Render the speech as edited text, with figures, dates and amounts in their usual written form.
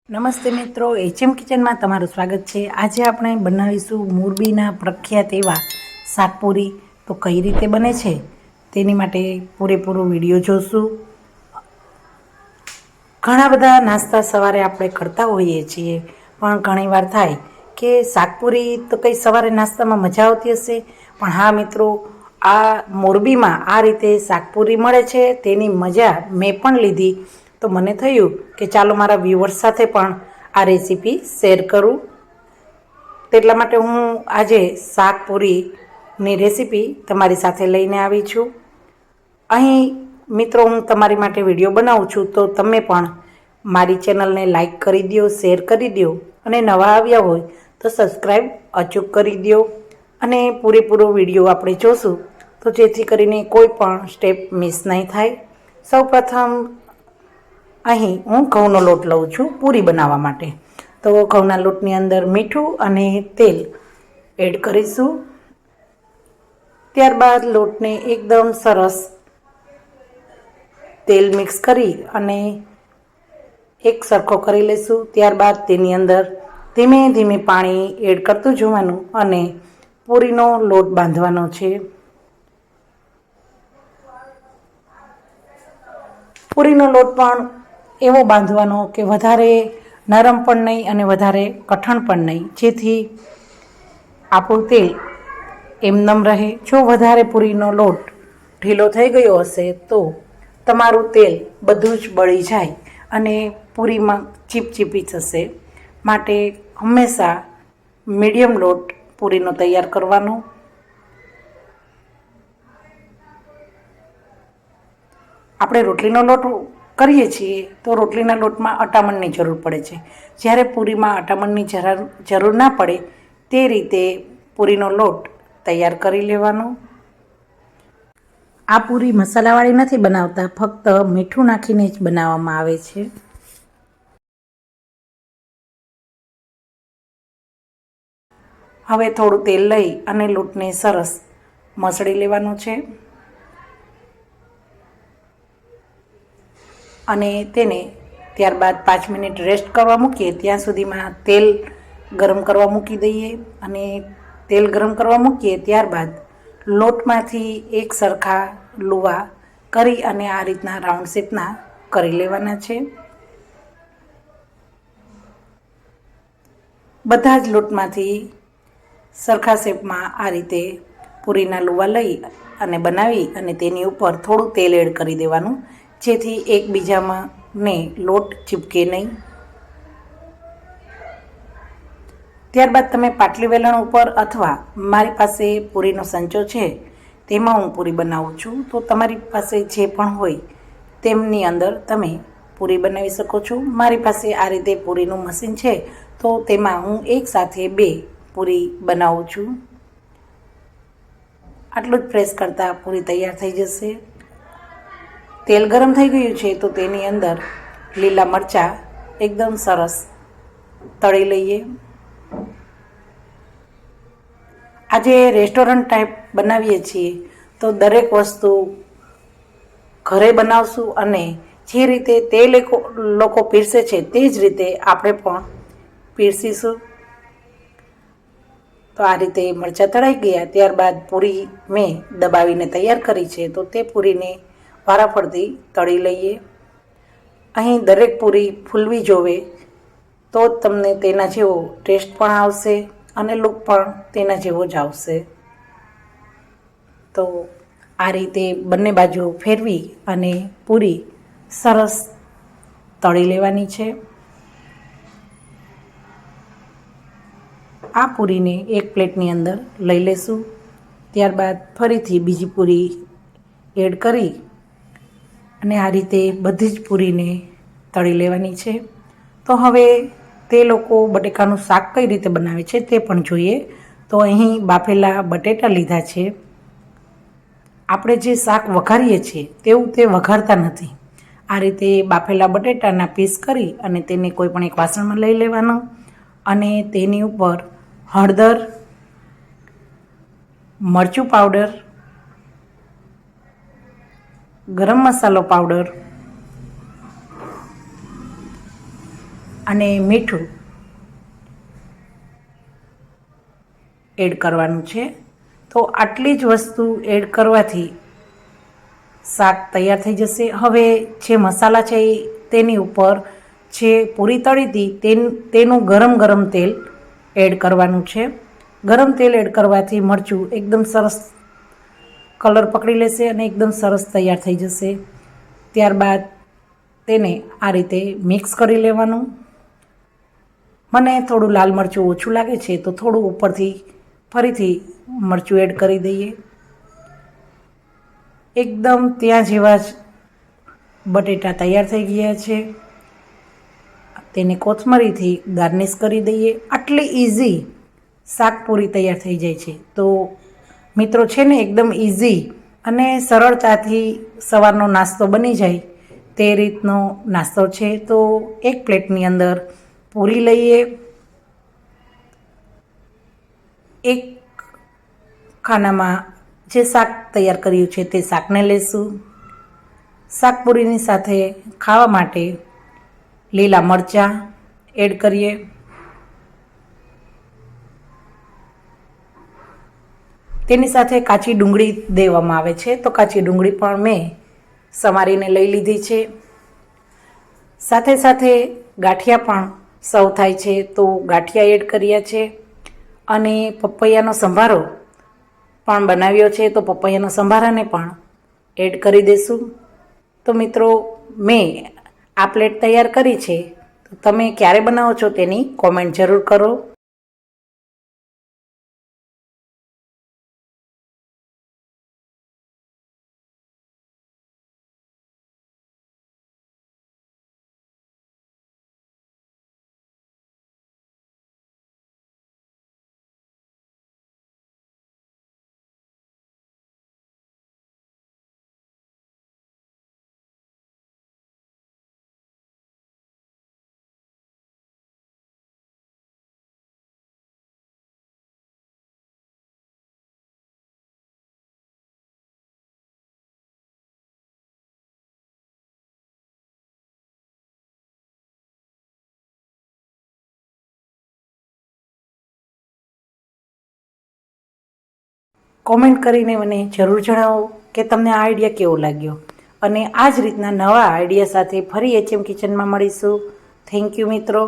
નમસ્તે મિત્રો, એચએમ કિચનમાં તમારું સ્વાગત છે। આજે આપણે બનાવીશું મોરબીના પ્રખ્યાત એવા શાકપુરી। તો કઈ રીતે બને છે તેની માટે પૂરેપૂરો વિડીયો જોશું। ઘણા બધા નાસ્તા સવારે આપણે કરતા હોઈએ છીએ, પણ ઘણીવાર થાય કે શાકપુરી તો કંઈ સવારે નાસ્તામાં મજા આવતી હશે, પણ હા મિત્રો, આ મોરબીમાં આ રીતે શાકપુરી મળે છે, તેની મજા મેં પણ લીધી। તો મને થયું કે ચાલો મારા વ્યુઅર્સ સાથે પણ આ રેસીપી શેર કરું। તેટલા માટે હું આજે શાકપુરીની રેસીપી તમારી સાથે લઈને આવી છું। અહીં મિત્રો, હું તમારી માટે વિડીયો બનાવું છું, તો તમે પણ મારી ચેનલને લાઈક કરી દો, શેર કરી દો, અને નવા આવ્યા હોય તો સબસ્ક્રાઈબ અચૂક કરી દો। અને પૂરેપૂરો વિડીયો આપણે જોશું, તો જેથી કરીને કોઈ પણ સ્ટેપ મિસ નહીં થાય। સૌપ્રથમ અહીં હું ઘઉંનો લોટ લઉં છું પૂરી બનાવવા માટે। તો ઘઉંના લોટની અંદર મીઠું અને તેલ એડ કરીશું। ત્યારબાદ લોટને એકદમ સરસ તેલ મિક્સ કરી અને એક સરખો કરી લઈશું। ત્યારબાદ તેની અંદર ધીમે ધીમે પાણી એડ કરતું જવાનું અને પૂરીનો લોટ બાંધવાનો છે। પૂરીનો લોટ પણ એવો બાંધવાનો કે વધારે નરમ પણ નહીં અને વધારે કઠણ પણ નહીં, જેથી આપણું તેલ એમનેમ રહે। જો વધારે પૂરીનો લોટ ઢીલો થઈ ગયો હશે તો તમારું તેલ બધું જ બળી જાય અને પૂરીમાં ચીપચીપી થશે। માટે હંમેશા મીડિયમ લોટ પૂરીનો તૈયાર કરવાનો। આપણે રોટલીનો લોટ કરીએ છીએ તો રોટલીના લોટમાં અટામણની જરૂર પડે છે, જ્યારે પૂરીમાં અટામણની જરૂર ના પડે તે રીતે પૂરીનો લોટ તૈયાર કરી લેવાનો। આ પૂરી મસાલાવાળી નથી બનાવતા, ફક્ત મીઠું નાખીને જ બનાવવામાં આવે છે। હવે થોડું તેલ લઈ અને લોટને સરસ મસળી લેવાનો છે અને તેને ત્યારબાદ 5 મિનિટ રેસ્ટ કરવા મૂકીએ। ત્યાં સુધીમાં તેલ ગરમ કરવા મૂકી દઈએ અને તેલ ગરમ કરવા મૂકીએ ત્યારબાદ લોટમાંથી એક સરખા લુવા કરી અને આ રીતના રાઉન્ડ શેપના કરી લેવાના છે। બધા જ લોટમાંથી સરખા શેપમાં આ રીતે પૂરીના લુવા લઈ અને બનાવી અને તેની ઉપર થોડું તેલ એડ કરી દેવાનું, જેથી એકબીજામાં ને લોટ ચીપકે નહીં। ત્યારબાદ તમે પાટલી વેલણ ઉપર અથવા મારી પાસે પૂરીનો સંચો છે તેમાં હું પૂરી બનાવું છું, તો તમારી પાસે જે પણ હોય તેમની અંદર તમે પૂરી બનાવી શકો છો। મારી પાસે આ રીતે પૂરીનું મશીન છે, તો તેમાં હું એકસાથે 2 પૂરી બનાવું છું। આટલું જ પ્રેસ કરતાં પૂરી તૈયાર થઈ જશે। તેલ ગરમ થઈ ગયું છે તો તેની અંદર લીલા મરચાં એકદમ સરસ તળી લઈએ। આજે રેસ્ટોરન્ટ ટાઈપ બનાવીએ છીએ, તો દરેક વસ્તુ ઘરે બનાવશું અને જે રીતે તે લોકો પીરસે છે તે જ રીતે આપણે પણ પીરસીશું। તો આ રીતે મરચાં તળાઈ ગયા ત્યારબાદ પૂરી મેં દબાવીને તૈયાર કરી છે, તો તે પૂરીને વારાફરતી તળી લઈએ। અહીં દરેક પૂરી ફૂલવી જોવે તો જ તમને તેના જેવો ટેસ્ટ પણ આવશે અને લુક પણ તેના જેવો જ આવશે। તો આ રીતે બંને બાજુ ફેરવી અને પૂરી સરસ તળી લેવાની છે। આ પૂરીને એક પ્લેટની અંદર લઈ લેશું। ત્યારબાદ ફરીથી બીજી પૂરી એડ કરી અને આ રીતે બધી જ પૂરીને તળી લેવાની છે। તો હવે તે લોકો બટેકાનું શાક કઈ રીતે બનાવે છે તે પણ જોઈએ। તો અહીં બાફેલા બટેટા લીધા છે। આપણે જે શાક વઘારીએ છીએ તેવું તે વઘારતા નથી। આ રીતે બાફેલા બટેટાના પીસ કરી અને તેને કોઈ પણ એક વાસણમાં લઈ લેવાનો અને તેની ઉપર હળદર, મરચું પાવડર, ગરમ મસાલો પાવડર, અને મીઠું એડ કરવાનું છે. તો આટલી જ વસ્તુ એડ કરવાથી શાક તૈયાર થઈ જશે. હવે જે મસાલા છે તેની ઉપર જે પૂરી તળી હતી તેનું ગરમ ગરમ તેલ એડ કરવાનું છે. ગરમ તેલ એડ કરવાથી મરચું એકદમ સરસ કલર પકડી લેશે અને એકદમ સરસ તૈયાર થઈ જશે. ત્યારબાદ તેને આ રીતે મિક્સ કરી લેવાનું. મને થોડું લાલ મરચું ઓછું લાગે છે તો થોડું ઉપરથી ફરીથી મરચું એડ કરી દઈએ. એકદમ ત્યાં જેવા જ બટેટા તૈયાર થઈ ગયા છે. તેને કોથમરીથી ગાર્નિશ કરી દઈએ. આટલી ઇઝી શાકપુરી તૈયાર થઈ જાય છે. તો મિત્રો છે ને એકદમ ઇઝી અને સરળતાથી સવારનો નાસ્તો બની જાય તે રીતનો નાસ્તો છે. તો એક પ્લેટની અંદર પૂરી લઈએ. એક ખાનામાં જે શાક તૈયાર કર્યું છે તે શાકને લેશું. શાકપુરીની સાથે ખાવા માટે લીલા મરચાં એડ કરીએ. તેની સાથે કાચી ડુંગળી દેવામાં આવે છે તો કાચી ડુંગળી પણ મેં સમારીને લઈ લીધી છે. સાથે સાથે ગાંઠિયા પણ સર્વ થાય છે તો ગાંઠિયા એડ કર્યા છે. અને પપૈયાનો સંભારો પણ બનાવ્યો છે તો પપૈયાનો સંભારાને પણ એડ કરી દઈશું. તો મિત્રો મેં આ પ્લેટ તૈયાર કરી છે. તો તમે ક્યારે બનાવો છો તેની કોમેન્ટ જરૂર કરો. કોમેન્ટ કરીને મને જરૂર જણાવો કે તમને આ આઈડિયા કેવો લાગ્યો. અને આ જ રીતના નવા આઈડિયા સાથે ફરી HM કિચનમાં મળીશું. થેન્ક યુ મિત્રો.